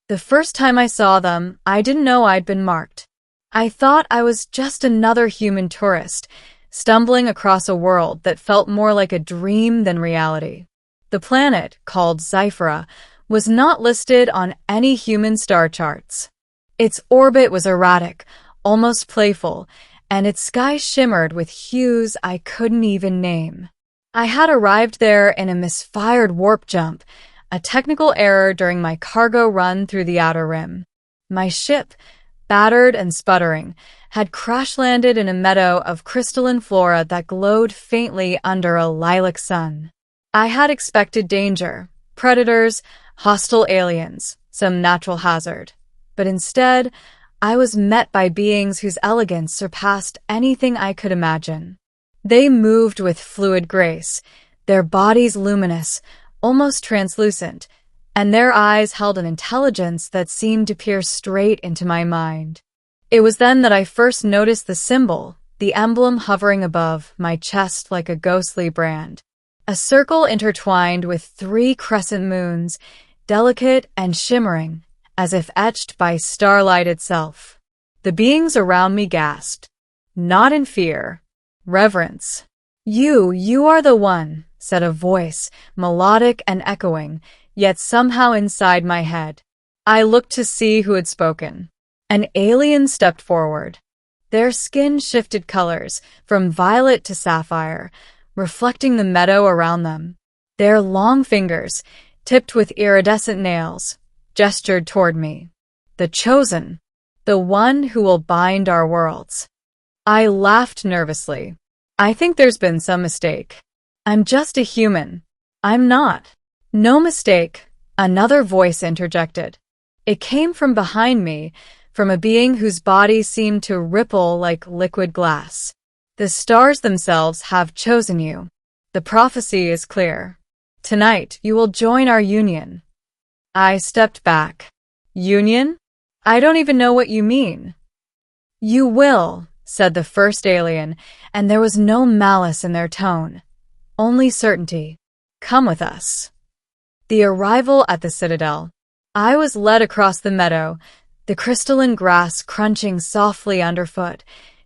The first time I saw them, I didn't know I'd been marked. I thought I was just another human tourist, stumbling across a world that felt more like a dream than reality. The planet, called Xyphera, was not listed on any human star charts. Its orbit was erratic, almost playful, and its sky shimmered with hues I couldn't even name. I had arrived there in a misfired warp jump, a technical error during my cargo run through the outer rim. My ship, battered and sputtering, had crash-landed in a meadow of crystalline flora that glowed faintly under a lilac sun. I had expected danger, predators, hostile aliens, some natural hazard. But instead, I was met by beings whose elegance surpassed anything I could imagine. They moved with fluid grace, their bodies luminous, almost translucent, and their eyes held an intelligence that seemed to peer straight into my mind. It was then that I first noticed the symbol, the emblem hovering above my chest like a ghostly brand. A circle intertwined with 3 crescent moons, delicate and shimmering, as if etched by starlight itself. The beings around me gasped, not in fear, reverence. You are the one," said a voice, melodic and echoing, yet somehow inside my head. I looked to see who had spoken. An alien stepped forward. Their skin shifted colors, from violet to sapphire, reflecting the meadow around them. Their long fingers, tipped with iridescent nails, gestured toward me. The chosen, the one who will bind our worlds. I laughed nervously. I think there's been some mistake. I'm just a human. I'm not. No mistake, another voice interjected. It came from behind me, from a being whose body seemed to ripple like liquid glass. The stars themselves have chosen you. The prophecy is clear. Tonight, you will join our union. I stepped back. Union? I don't even know what you mean. You will, said the first alien, and there was no malice in their tone. Only certainty. Come with us. The arrival at the Citadel. I was led across the meadow, the crystalline grass crunching softly underfoot,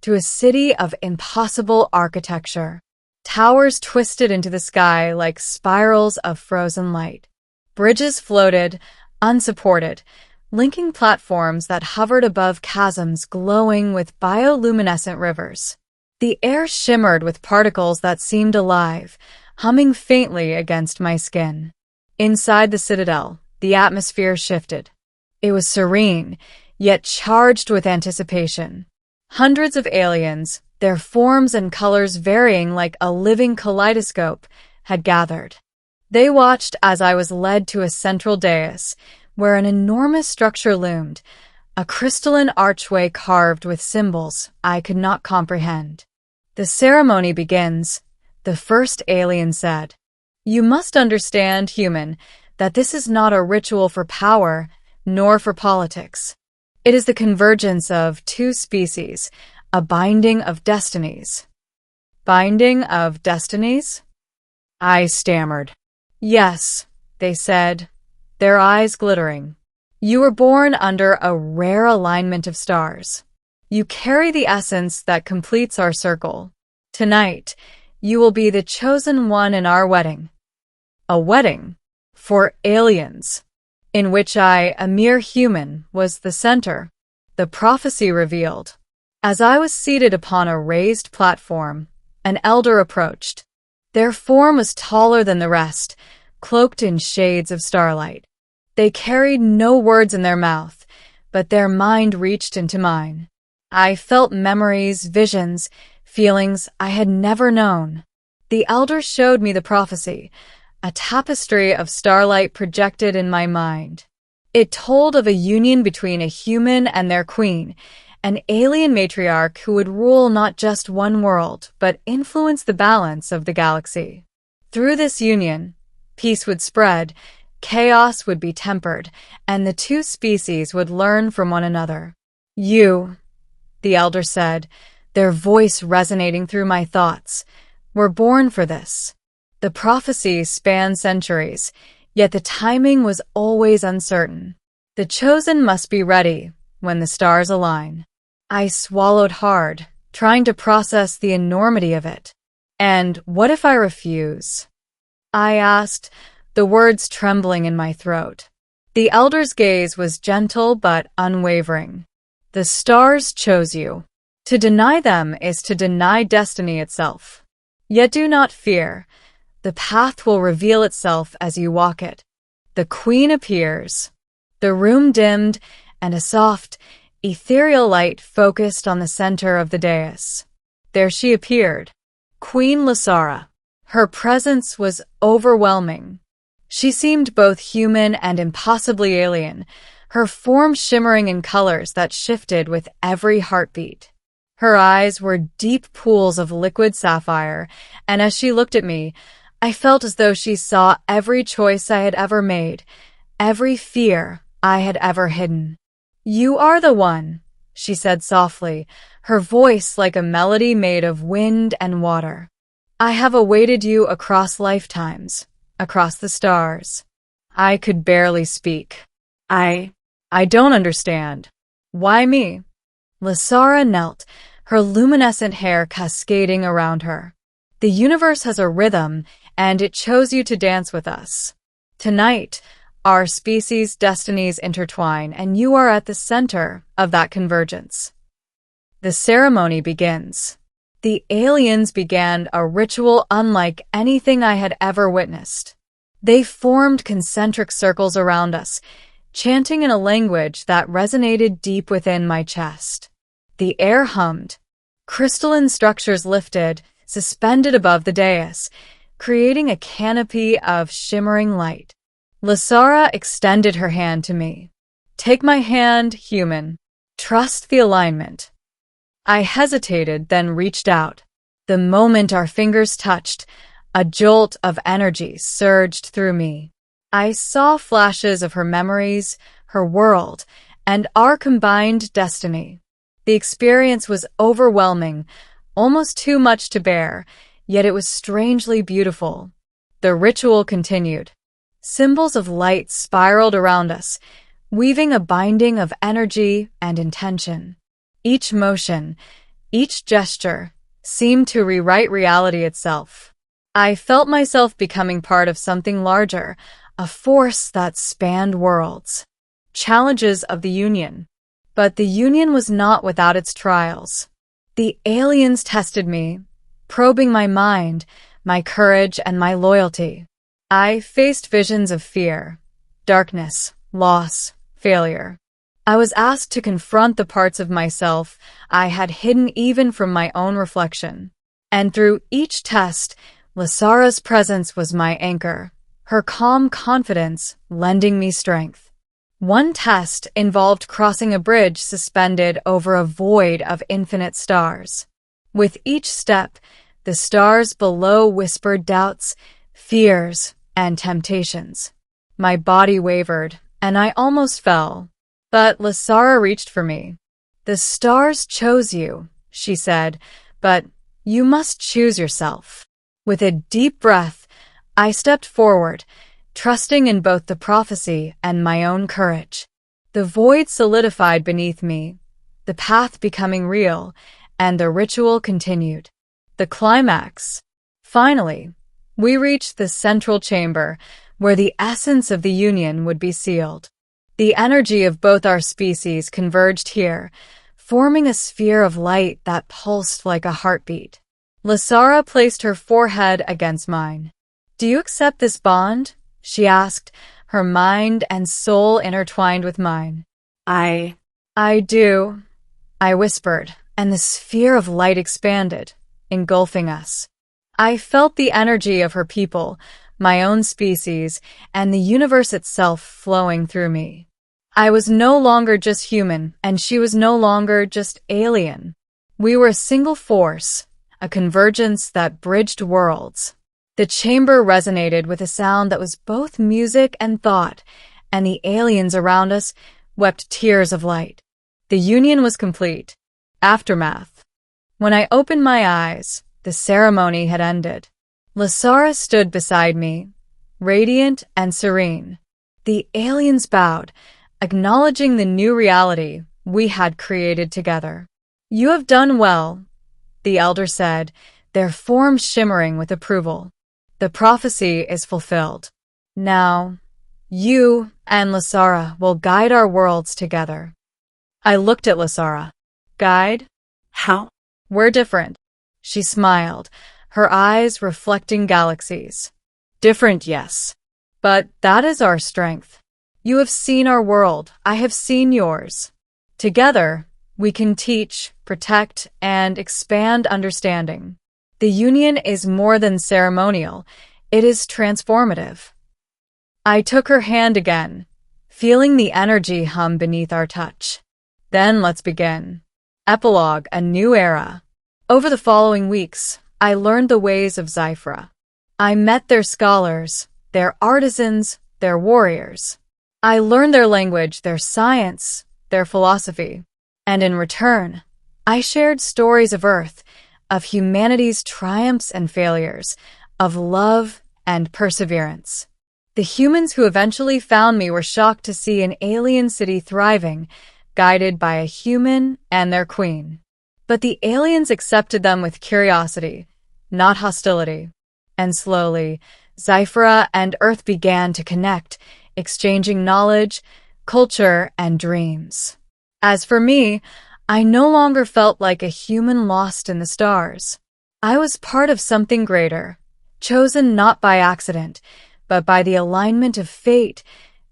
to a city of impossible architecture. Towers twisted into the sky like spirals of frozen light. Bridges floated, unsupported, linking platforms that hovered above chasms glowing with bioluminescent rivers. The air shimmered with particles that seemed alive, humming faintly against my skin. Inside the Citadel, the atmosphere shifted. It was serene, yet charged with anticipation. Hundreds of aliens, their forms and colors varying like a living kaleidoscope, had gathered. They watched as I was led to a central dais, where an enormous structure loomed, a crystalline archway carved with symbols I could not comprehend. The ceremony begins, the first alien said. You must understand, human, that this is not a ritual for power, nor for politics. It is the convergence of 2 species, a binding of destinies. Binding of destinies? I stammered. Yes, they said, their eyes glittering. You were born under a rare alignment of stars. You carry the essence that completes our circle. Tonight, you will be the chosen one in our wedding. A wedding for aliens, in which I, a mere human, was the center. The prophecy revealed. As I was seated upon a raised platform, an elder approached. Their form was taller than the rest, cloaked in shades of starlight. They carried no words in their mouth, but their mind reached into mine. I felt memories, visions, feelings I had never known. The elder showed me the prophecy, a tapestry of starlight projected in my mind. It told of a union between a human and their queen, an alien matriarch who would rule not just one world, but influence the balance of the galaxy. Through this union, peace would spread, chaos would be tempered, and the 2 species would learn from one another. You, the elder said, their voice resonating through my thoughts, were born for this. The prophecy spanned centuries, yet the timing was always uncertain. The chosen must be ready when the stars align. I swallowed hard, trying to process the enormity of it. And what if I refuse? I asked, the words trembling in my throat. The elder's gaze was gentle but unwavering. The stars chose you. To deny them is to deny destiny itself. Yet do not fear. The path will reveal itself as you walk it. The queen appears. The room dimmed, and a soft, ethereal light focused on the center of the dais. There she appeared, Queen Lyssara. Her presence was overwhelming. She seemed both human and impossibly alien, her form shimmering in colors that shifted with every heartbeat. Her eyes were deep pools of liquid sapphire, and as she looked at me, I felt as though she saw every choice I had ever made, every fear I had ever hidden. "You are the one," she said softly, her voice like a melody made of wind and water. "I have awaited you across lifetimes, across the stars." I could barely speak. I don't understand. Why me? Lyssara knelt, her luminescent hair cascading around her. The universe has a rhythm, and it chose you to dance with us. Tonight, our species' destinies intertwine, and you are at the center of that convergence. The ceremony begins. The aliens began a ritual unlike anything I had ever witnessed. They formed concentric circles around us, chanting in a language that resonated deep within my chest. The air hummed. Crystalline structures lifted, suspended above the dais, creating a canopy of shimmering light. Lyssara extended her hand to me. "Take my hand, human. Trust the alignment." I hesitated, then reached out. The moment our fingers touched, a jolt of energy surged through me. I saw flashes of her memories, her world, and our combined destiny. The experience was overwhelming, almost too much to bear, yet it was strangely beautiful. The ritual continued. Symbols of light spiraled around us, weaving a binding of energy and intention. Each motion, each gesture, seemed to rewrite reality itself. I felt myself becoming part of something larger, a force that spanned worlds. Challenges of the Union. But the Union was not without its trials. The aliens tested me, probing my mind, my courage, and my loyalty. I faced visions of fear, darkness, loss, failure. I was asked to confront the parts of myself I had hidden even from my own reflection. And through each test, Lyssara's presence was my anchor, her calm confidence lending me strength. One test involved crossing a bridge suspended over a void of infinite stars. With each step, the stars below whispered doubts, fears, and temptations. My body wavered, and I almost fell. But Lyssara reached for me. "The stars chose you," she said, "but you must choose yourself." With a deep breath, I stepped forward, trusting in both the prophecy and my own courage. The void solidified beneath me, the path becoming real, and the ritual continued. The climax. Finally, we reached the central chamber, where the essence of the union would be sealed. The energy of both our species converged here, forming a sphere of light that pulsed like a heartbeat. Lyssara placed her forehead against mine. "Do you accept this bond?" she asked, her mind and soul intertwined with mine. I do," I whispered, and the sphere of light expanded, engulfing us. I felt the energy of her people, my own species, and the universe itself flowing through me. I was no longer just human, and she was no longer just alien. We were a single force, a convergence that bridged worlds. The chamber resonated with a sound that was both music and thought, and the aliens around us wept tears of light. The union was complete. Aftermath. When I opened my eyes, the ceremony had ended. Lyssara stood beside me, radiant and serene. The aliens bowed, acknowledging the new reality we had created together. "You have done well," the elder said, their form shimmering with approval. "The prophecy is fulfilled. Now, you and Lyssara will guide our worlds together." I looked at Lyssara. "Guide? How? We're different." She smiled, her eyes reflecting galaxies. "Different, yes. But that is our strength. You have seen our world, I have seen yours. Together, we can teach, protect, and expand understanding. The union is more than ceremonial, it is transformative." I took her hand again, feeling the energy hum beneath our touch. "Then let's begin." Epilogue: A New Era. Over the following weeks, I learned the ways of Xyphera. I met their scholars, their artisans, their warriors. I learned their language, their science, their philosophy. And in return, I shared stories of Earth, of humanity's triumphs and failures, of love and perseverance. The humans who eventually found me were shocked to see an alien city thriving, guided by a human and their queen. But the aliens accepted them with curiosity, not hostility. And slowly, Xyphera and Earth began to connect, exchanging knowledge, culture, and dreams. As for me, I no longer felt like a human lost in the stars. I was part of something greater, chosen not by accident, but by the alignment of fate,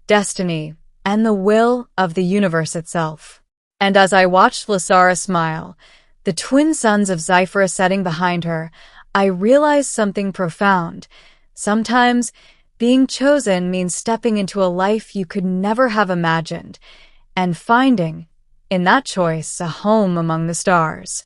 destiny, and the will of the universe itself. And as I watched Lyssara smile, the twin suns of Xyphera setting behind her, I realized something profound. Sometimes, being chosen means stepping into a life you could never have imagined, and finding, in that choice, a home among the stars.